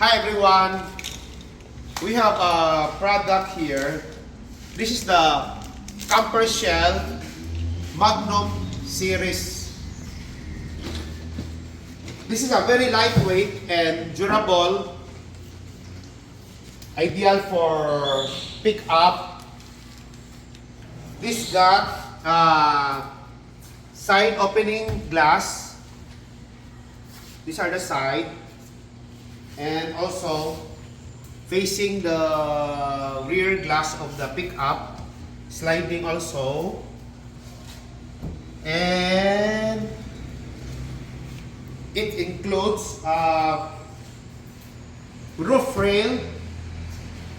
Hi everyone. We have a product here. This is the CAMPERSHELLS Magnum series. This is a very lightweight and durable, ideal for pick up. This got side opening glass. These are the side, and also facing the rear glass of the pickup, sliding also, and it includes roof rail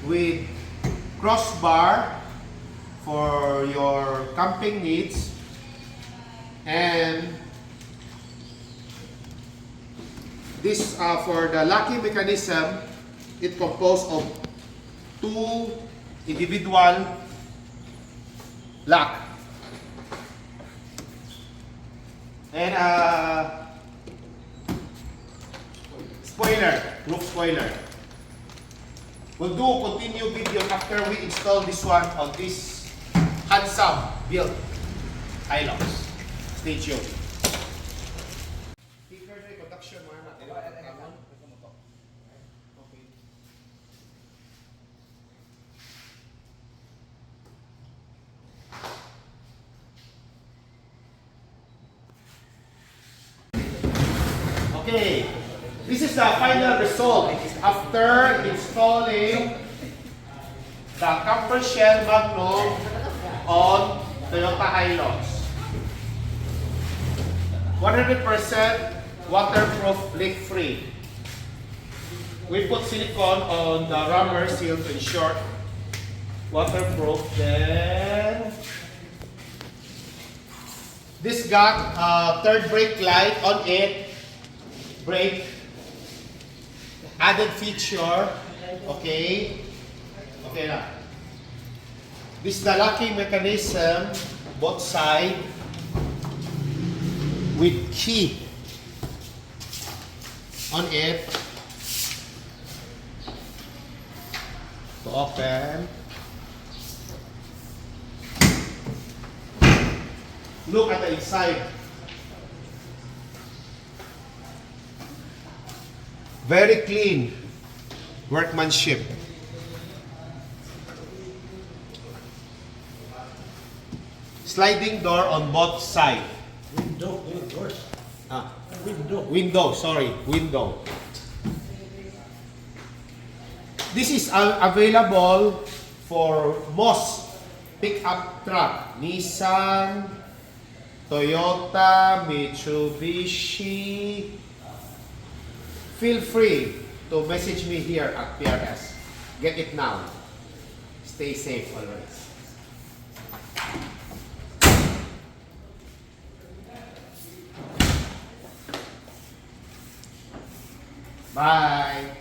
with crossbar for your camping needs, and this for the locking mechanism, it composed of two individual lock and spoiler, roof spoiler. We'll do continue video after we install this one on this handsome built Hilux. Stay tuned. Okay, this is the final result after installing the CAMPERSHELLS Magnum on Toyota Hilux. 100% waterproof, leak-free. We put silicone on the rubber seal to ensure waterproof. Then this got third brake light on it. Brake added feature. Okay na. This is the locking mechanism, both side with key on it to open. Look at the inside. Very clean workmanship. Sliding door on both sides. Window. This is available for most pickup truck. Nissan, Toyota, Mitsubishi. Feel free to message me here at PRS. Get it now. Stay safe always. Bye.